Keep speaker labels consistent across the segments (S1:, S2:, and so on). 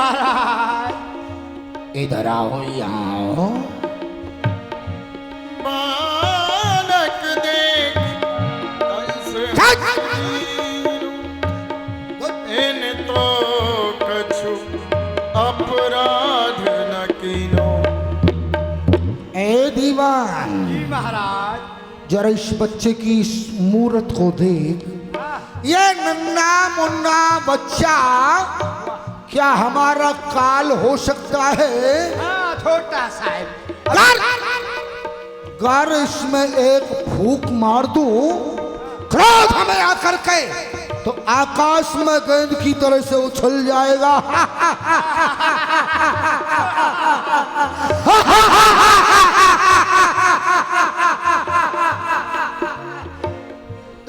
S1: महाराज।
S2: इधर आओ, आओ।
S3: बालक देख कंस इन तो कछु अपराध न कीनो।
S2: ए दीवान,
S1: जी महाराज।
S2: जरा इस बच्चे की इस मूरत को देख। ये नन्ना मुन्ना बच्चा क्या हमारा काल हो सकता है?
S1: हाँ, छोटा साहब।
S2: अगर इसमें एक फूंक मार दूं क्रोध हमें आकर के, तो आकाश में गेंद की तरह से उछल जाएगा।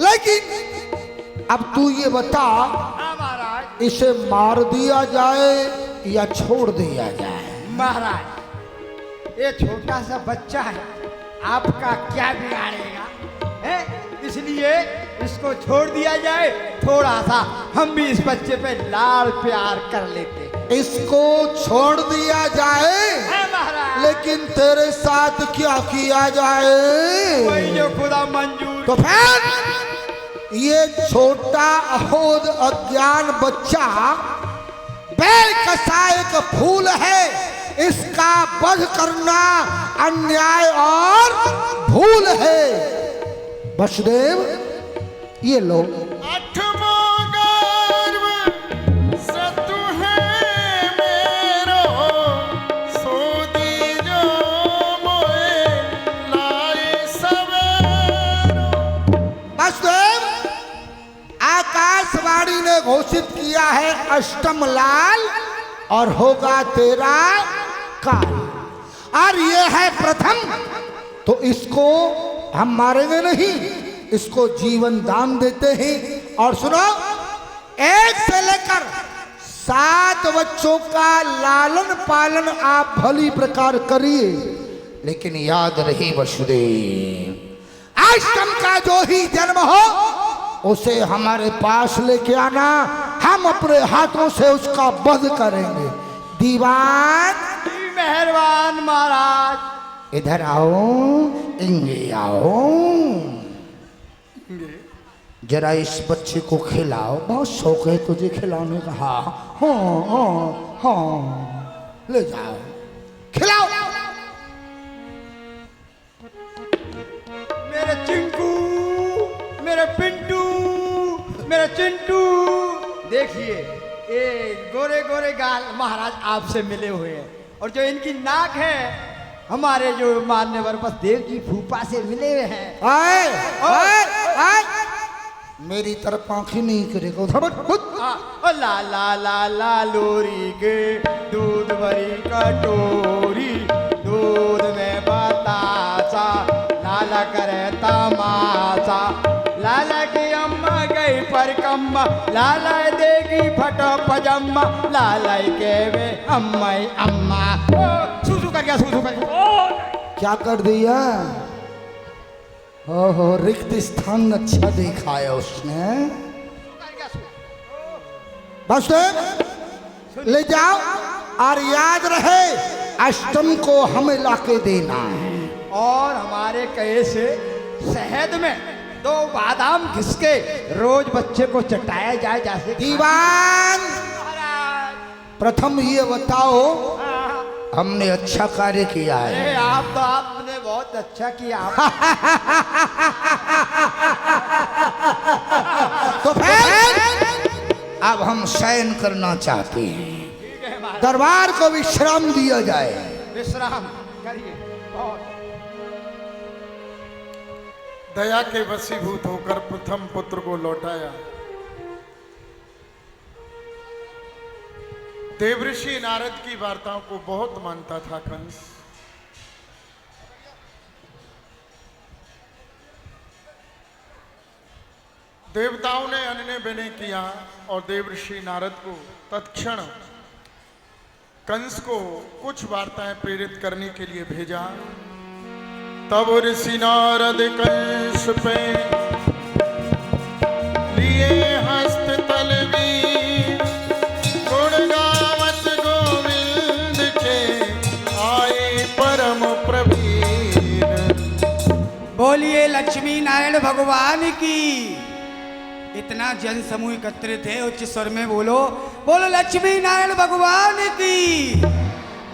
S2: लेकिन अब तू ये बता,
S1: हाँ महाराज।
S2: इसे मार दिया जाए या छोड़ दिया जाए?
S1: महाराज, ये छोटा सा बच्चा है, आपका क्या बिगाड़ेगा है? इसलिए इसको छोड़ दिया जाए। थोड़ा सा हम भी इस बच्चे पे लाड़ प्यार कर लेते।
S2: इसको छोड़ दिया जाए,
S1: है महाराज।
S2: लेकिन तेरे साथ क्या किया जाए?
S1: वही जो खुदा मंजूर।
S2: तो फिर ये छोटा अहोद अज्ञान बच्चा बेकसाय का फूल है, इसका वध करना अन्याय और भूल है। वसुदेव, ये लो।
S3: आठवां गर्व सतु है मेरो, सो दीजो मोए लाए सवेरो।
S2: वसुदेव, आकाशवाणी ने घोषित किया है अष्टम लाल और होगा तेरा काल, और ये है प्रथम। तो इसको हम मारेंगे नहीं, इसको जीवन दान देते हैं। और सुनो, 1 से लेकर 7 बच्चों का लालन पालन आप भली प्रकार करिए, लेकिन याद रही वसुदेव, अष्टम का जो ही जन्म हो उसे हमारे पास लेके आना, हम अपने हाथों से उसका वध करेंगे। दीवान,
S1: मेहरबान महाराज।
S2: इधर आओ, इंगे आओ। जरा इस बच्चे को खिलाओ, बहुत शौक है तुझे खिलाने का। हाँ हाँ हाँ, ले जाओ, खिलाओ।
S1: मेरे चिंकू, मेरे पिंटू, मेरे चिंटू, देखिए ये गोरे गोरे गाल महाराज आपसे मिले हुए हैं, और जो इनकी नाक है हमारे जो मान्यवर बस देव जी फूफा से मिले हुए हैं।
S2: आए, आए, आए। मेरी तरफ आंखें नहीं करेगा।
S1: ओ ला ला ला ला लोरी के दूध भरी कटोरी, दूध में बतासा, लाला करे तमाशा। लाला की अम्मा गई पर कम्मा, लाला देगी फटो पजम्मा, लाला के वे अम्मा अम्मा। सूसू कर गया, सूसू कर गया।
S2: क्या कर दिया? हो रिक्त स्थान अच्छा देखा है उसने। बस ले जाओ, और याद रहे अष्टम को हमें लाके देना है।
S1: और हमारे कहे से शहद में 2 बादाम घिसके रोज बच्चे को चटाया जाए। जैसे
S2: दीवान,
S1: महाराज।
S2: प्रथम ये बताओ, हमने अच्छा कार्य किया है।
S1: अरे आपने बहुत अच्छा किया।
S2: तो फिर अब हम शयन करना चाहते हैं, दरबार को विश्राम दिया जाए।
S1: विश्राम करिए।
S3: दया के वशीभूत होकर प्रथम पुत्र को लौटाया। देवऋषि नारद की वार्ताओं को बहुत मानता था कंस। देवताओं ने अन्य विनय किया और देवऋषि नारद को तत्क्षण कंस को कुछ वार्ताएं प्रेरित करने के लिए भेजा। तब ऋषि नारद कंस पे लिए हस्त तलवी, गुण गावत
S1: नारायण भगवान की। इतना जन समूह एकत्रित है, उच्च स्वर में बोलो, बोलो लक्ष्मी नारायण भगवान की,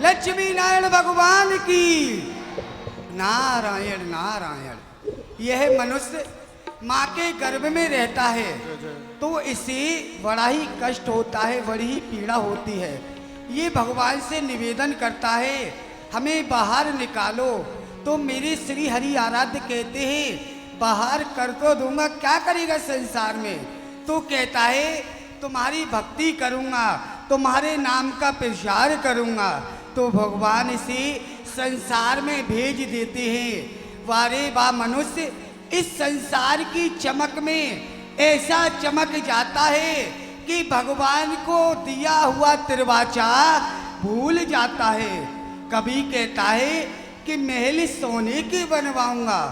S1: लक्ष्मी नारायण भगवान की। नारायण नारायण। यह मनुष्य माँ के गर्भ में रहता है तो इसे बड़ा ही कष्ट होता है, बड़ी ही पीड़ा होती है। ये भगवान से निवेदन करता है हमें बाहर निकालो, तो मेरे श्री हरि आराध्य कहते हैं बाहर कर तो दूंगा, क्या करेगा संसार में। तो कहता है तुम्हारी भक्ति करूंगा, तुम्हारे नाम का प्रचार करूंगा। तो भगवान इसे संसार में भेज देते हैं। वारे वाह मनुष्य इस संसार की चमक में ऐसा चमक जाता है कि भगवान को दिया हुआ तिरवाचा भूल जाता है। कभी कहता है कि महल सोने की बनवाऊंगा,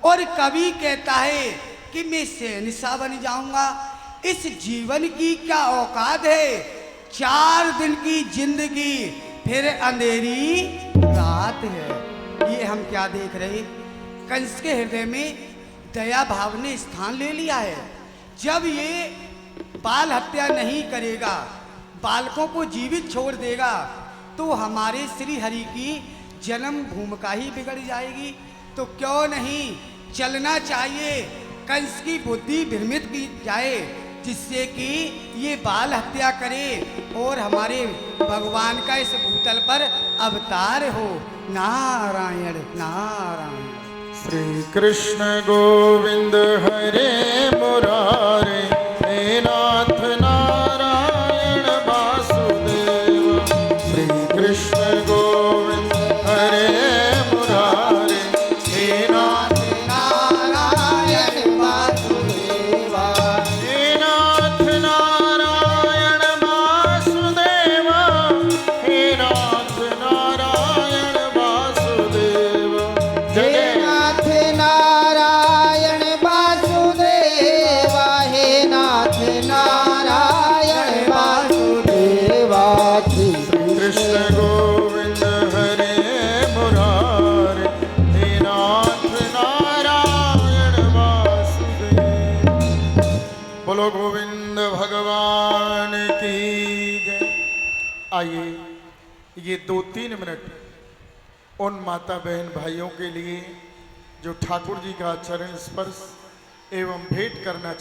S1: और कभी कहता है कि मैं शहंशाह बन जाऊंगा। इस जीवन की क्या औकात है, 4 दिन की जिंदगी फिर अंधेरी रात है। ये हम क्या देख रहे, कंस के हृदय में दया भाव ने स्थान ले लिया है। जब ये बाल हत्या नहीं करेगा, बालकों को जीवित छोड़ देगा, तो हमारे श्री हरि की जन्म भूमिका ही बिगड़ जाएगी। तो क्यों नहीं चलना चाहिए, कंस की बुद्धि भ्रमित की जाए, जिससे कि ये बाल हत्या करे और हमारे भगवान का इस भूतल पर अवतार हो। नारायण नारायण।
S3: श्री कृष्ण गोविंद हरे मुरारे, हे नाथ नारायण वासुदेव। श्री कृष्ण गोविंद हरे मुरारे, हे नाथ
S1: नारायण वासुदेव।
S3: हे नाथ नारायण वासुदेव, हे नाथ नारायण वासुदेव। जय
S4: नाथ नारायण वासुदेव, हे नाथ नारायण वासुदेव।
S3: कृष्ण गोविंद हरे मुरारे, हे नाथ नारायण वासुदेव। बोलो गोविंद भगवान की जय। आइए ये 2-3 मिनट उन माता बहन भाइयों के लिए जो ठाकुर जी का चरण स्पर्श एवं भेंट करना